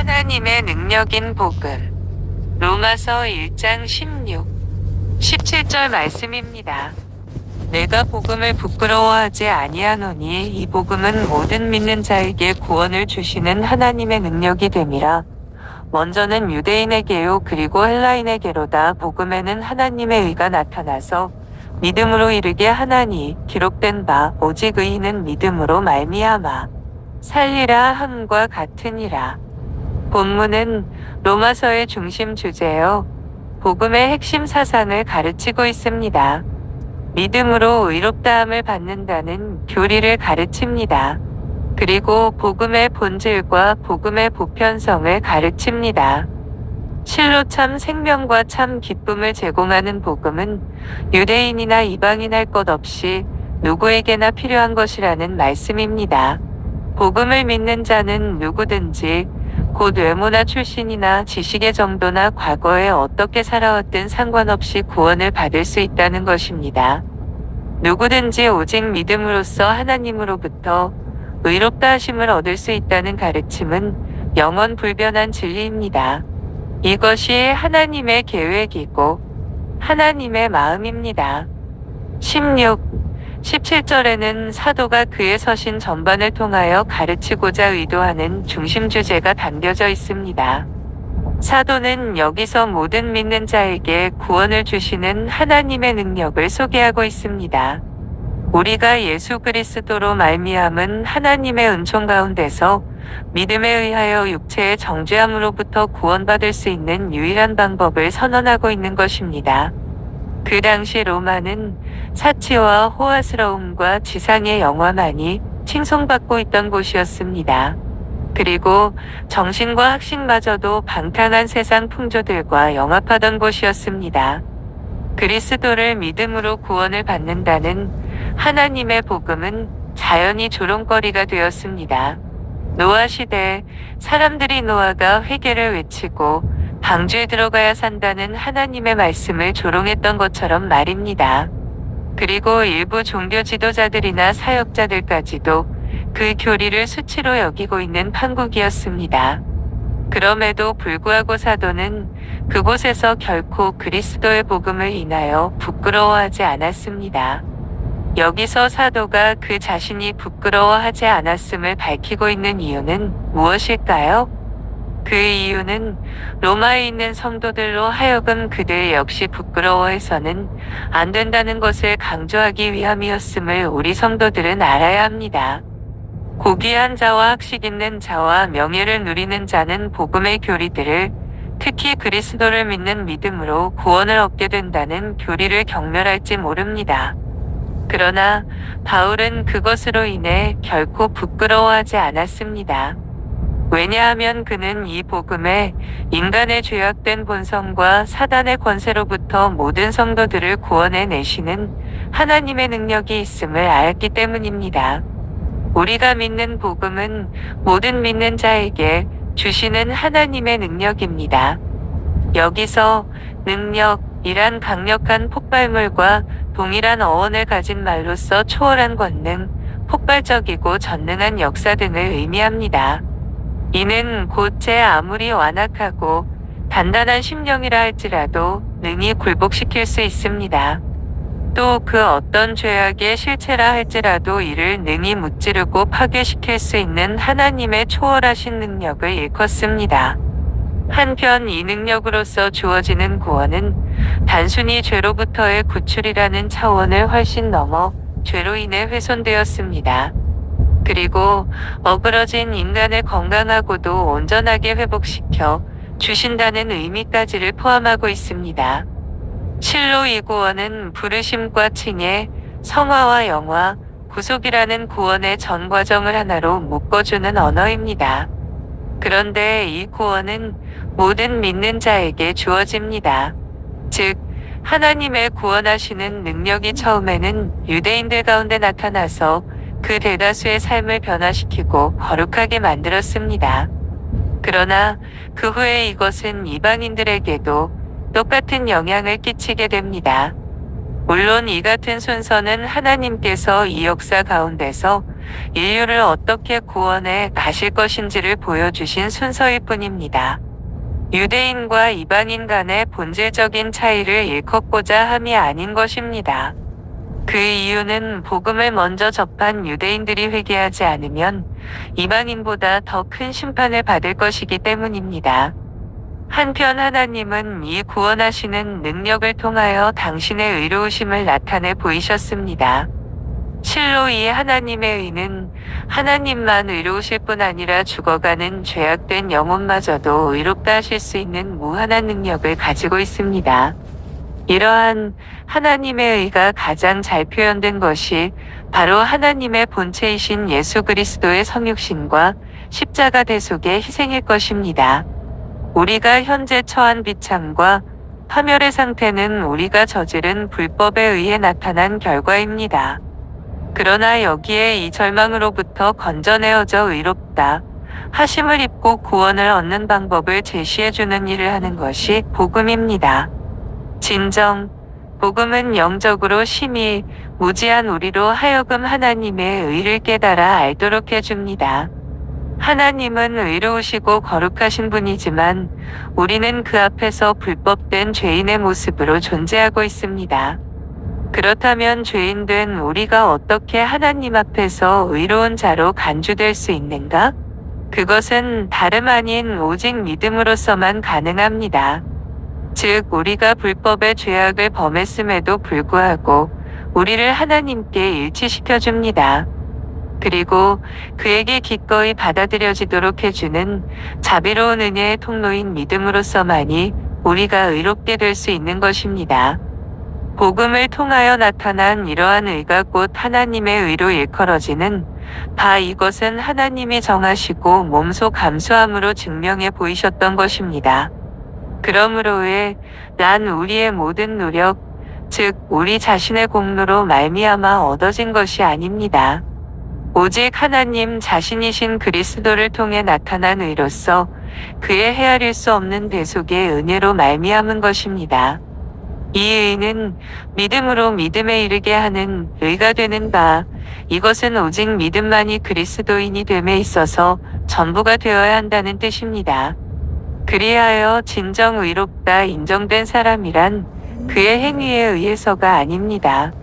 하나님의 능력인 복음. 로마서 1장 16, 17절 말씀입니다. 내가 복음을 부끄러워하지 아니하노니 이 복음은 모든 믿는 자에게 구원을 주시는 하나님의 능력이 됨이라. 먼저는 유대인에게요 그리고 헬라인에게로다. 복음에는 하나님의 의가 나타나서 믿음으로 이르게 하나니 기록된 바 오직 의인은 믿음으로 말미암아 살리라 함과 같으니라. 본문은 로마서의 중심 주제요 복음의 핵심 사상을 가르치고 있습니다. 믿음으로 의롭다함을 받는다는 교리를 가르칩니다. 그리고 복음의 본질과 복음의 보편성을 가르칩니다. 실로 참 생명과 참 기쁨을 제공하는 복음은 유대인이나 이방인 할 것 없이 누구에게나 필요한 것이라는 말씀입니다. 복음을 믿는 자는 누구든지 곧 외모나 출신이나 지식의 정도나 과거에 어떻게 살아왔든 상관없이 구원을 받을 수 있다는 것입니다. 누구든지 오직 믿음으로써 하나님으로부터 의롭다 하심을 얻을 수 있다는 가르침은 영원 불변한 진리입니다. 이것이 하나님의 계획이고 하나님의 마음입니다. 16, 17절에는 사도가 그의 서신 전반을 통하여 가르치고자 의도하는 중심 주제가 담겨져 있습니다. 사도는 여기서 모든 믿는 자에게 구원을 주시는 하나님의 능력을 소개하고 있습니다. 우리가 예수 그리스도로 말미암은 하나님의 은총 가운데서 믿음에 의하여 육체의 정죄함으로부터 구원받을 수 있는 유일한 방법을 선언하고 있는 것입니다. 그 당시 로마는 사치와 호화스러움과 지상의 영화만이 칭송받고 있던 곳이었습니다. 그리고 정신과 학식마저도 방탕한 세상 풍조들과 영합하던 곳이었습니다. 그리스도를 믿음으로 구원을 받는다는 하나님의 복음은 자연히 조롱거리가 되었습니다. 노아 시대 사람들이 노아가 회개를 외치고 방주에 들어가야 산다는 하나님의 말씀을 조롱했던 것처럼 말입니다. 그리고 일부 종교 지도자들이나 사역자들까지도 그 교리를 수치로 여기고 있는 판국이었습니다. 그럼에도 불구하고 사도는 그곳에서 결코 그리스도의 복음을 인하여 부끄러워하지 않았습니다. 여기서 사도가 그 자신이 부끄러워하지 않았음을 밝히고 있는 이유는 무엇일까요? 그 이유는 로마에 있는 성도들로 하여금 그들 역시 부끄러워해서는 안 된다는 것을 강조하기 위함이었음을 우리 성도들은 알아야 합니다. 고귀한 자와 학식 있는 자와 명예를 누리는 자는 복음의 교리들을, 특히 그리스도를 믿는 믿음으로 구원을 얻게 된다는 교리를 경멸할지 모릅니다. 그러나 바울은 그것으로 인해 결코 부끄러워하지 않았습니다. 왜냐하면 그는 이 복음에 인간의 죄악된 본성과 사단의 권세로부터 모든 성도들을 구원해 내시는 하나님의 능력이 있음을 알았기 때문입니다. 우리가 믿는 복음은 모든 믿는 자에게 주시는 하나님의 능력입니다. 여기서 능력이란 강력한 폭발물과 동일한 어원을 가진 말로써 초월한 권능, 폭발적이고 전능한 역사 등을 의미합니다. 이는 곧 제 아무리 완악하고 단단한 심령이라 할지라도 능히 굴복시킬 수 있습니다. 또 그 어떤 죄악의 실체라 할지라도 이를 능히 무찌르고 파괴시킬 수 있는 하나님의 초월하신 능력을 일컫습니다. 한편 이 능력으로서 주어지는 구원은 단순히 죄로부터의 구출이라는 차원을 훨씬 넘어 죄로 인해 훼손되었습니다. 그리고 어그러진 인간을 건강하고도 온전하게 회복시켜 주신다는 의미까지를 포함하고 있습니다. 실로 이 구원은 부르심과 칭의, 성화와 영화, 구속이라는 구원의 전 과정을 하나로 묶어주는 언어입니다. 그런데 이 구원은 모든 믿는 자에게 주어집니다. 즉, 하나님의 구원하시는 능력이 처음에는 유대인들 가운데 나타나서 그 대다수의 삶을 변화시키고 거룩하게 만들었습니다. 그러나 그 후에 이것은 이방인들에게도 똑같은 영향을 끼치게 됩니다. 물론 이 같은 순서는 하나님께서 이 역사 가운데서 인류를 어떻게 구원해 가실 것인지를 보여주신 순서일 뿐입니다. 유대인과 이방인 간의 본질적인 차이를 일컫고자 함이 아닌 것입니다. 그 이유는 복음을 먼저 접한 유대인들이 회개하지 않으면 이방인보다 더 큰 심판을 받을 것이기 때문입니다. 한편 하나님은 이 구원하시는 능력을 통하여 당신의 의로우심을 나타내 보이셨습니다. 실로 이 하나님의 의는 하나님만 의로우실 뿐 아니라 죽어가는 죄악된 영혼마저도 의롭다 하실 수 있는 무한한 능력을 가지고 있습니다. 이러한 하나님의 의가 가장 잘 표현된 것이 바로 하나님의 본체이신 예수 그리스도의 성육신과 십자가 대속의 희생일 것입니다. 우리가 현재 처한 비참과 파멸의 상태는 우리가 저지른 불법에 의해 나타난 결과입니다. 그러나 여기에 이 절망으로부터 건져내어져 의롭다 하심을 입고 구원을 얻는 방법을 제시해주는 일을 하는 것이 복음입니다. 진정, 복음은 영적으로 심히 무지한 우리로 하여금 하나님의 의를 깨달아 알도록 해줍니다. 하나님은 의로우시고 거룩하신 분이지만 우리는 그 앞에서 불법된 죄인의 모습으로 존재하고 있습니다. 그렇다면 죄인된 우리가 어떻게 하나님 앞에서 의로운 자로 간주될 수 있는가? 그것은 다름 아닌 오직 믿음으로서만 가능합니다. 즉, 우리가 불법의 죄악을 범했음에도 불구하고 우리를 하나님께 일치시켜 줍니다. 그리고 그에게 기꺼이 받아들여지도록 해주는 자비로운 은혜의 통로인 믿음으로서만이 우리가 의롭게 될 수 있는 것입니다. 복음을 통하여 나타난 이러한 의가 곧 하나님의 의로 일컬어지는 바 이것은 하나님이 정하시고 몸소 감수함으로 증명해 보이셨던 것입니다. 그러므로 난 우리의 모든 노력, 즉 우리 자신의 공로로 말미암아 얻어진 것이 아닙니다. 오직 하나님 자신이신 그리스도를 통해 나타난 의로서 그의 헤아릴 수 없는 대속의 은혜로 말미암은 것입니다. 이 의는 믿음으로 믿음에 이르게 하는 의가 되는 바, 이것은 오직 믿음만이 그리스도인이 됨에 있어서 전부가 되어야 한다는 뜻입니다. 그리하여 진정 의롭다 인정된 사람이란 그의 행위에 의해서가 아닙니다.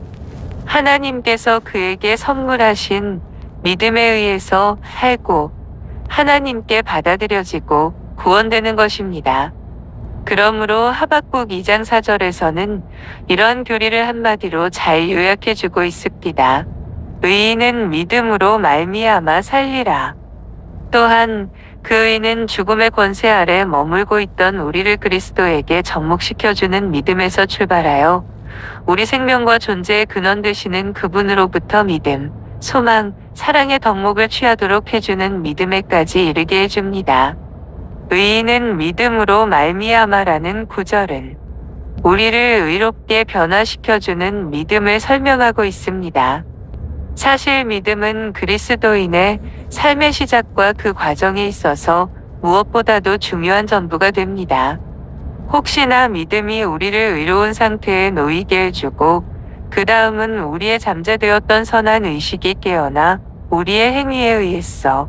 하나님께서 그에게 선물하신 믿음에 의해서 살고 하나님께 받아들여지고 구원되는 것입니다. 그러므로 하박국 2장 4절에서는 이러한 교리를 한마디로 잘 요약해주고 있습니다. 의인은 믿음으로 말미암아 살리라. 또한 그 의는 죽음의 권세 아래 머물고 있던 우리를 그리스도에게 접목시켜주는 믿음에서 출발하여 우리 생명과 존재의 근원 되시는 그분으로부터 믿음, 소망, 사랑의 덕목을 취하도록 해주는 믿음에까지 이르게 해줍니다. 의인은 믿음으로 말미암아라는 구절은 우리를 의롭게 변화시켜주는 믿음을 설명하고 있습니다. 사실 믿음은 그리스도인의 삶의 시작과 그 과정에 있어서 무엇보다도 중요한 전부가 됩니다. 혹시나 믿음이 우리를 의로운 상태에 놓이게 해주고 그 다음은 우리의 잠재되었던 선한 의식이 깨어나 우리의 행위에 의해서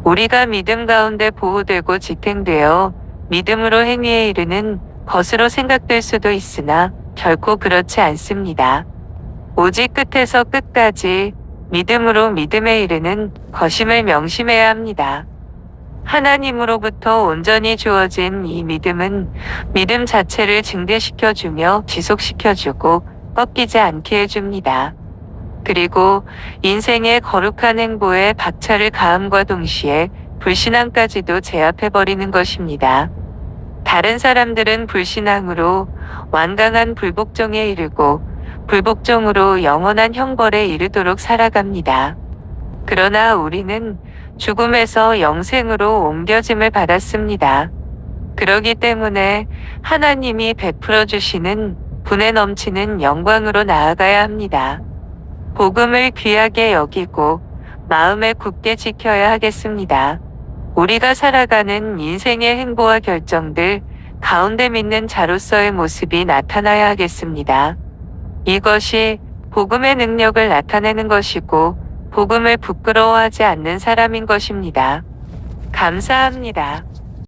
우리가 믿음 가운데 보호되고 지탱되어 믿음으로 행위에 이르는 것으로 생각될 수도 있으나 결코 그렇지 않습니다. 오직 끝에서 끝까지 믿음으로 믿음에 이르는 것임을 명심해야 합니다. 하나님으로부터 온전히 주어진 이 믿음은 믿음 자체를 증대시켜주며 지속시켜주고 꺾이지 않게 해줍니다. 그리고 인생의 거룩한 행보에 박차를 가함과 동시에 불신앙까지도 제압해버리는 것입니다. 다른 사람들은 불신앙으로 완강한 불복종에 이르고 불복종으로 영원한 형벌에 이르도록 살아갑니다. 그러나 우리는 죽음에서 영생으로 옮겨짐을 받았습니다. 그러기 때문에 하나님이 베풀어 주시는 분에 넘치는 영광으로 나아가야 합니다. 복음을 귀하게 여기고 마음에 굳게 지켜야 하겠습니다. 우리가 살아가는 인생의 행보와 결정들 가운데 믿는 자로서의 모습이 나타나야 하겠습니다. 이것이 복음의 능력을 나타내는 것이고 복음을 부끄러워하지 않는 사람인 것입니다. 감사합니다.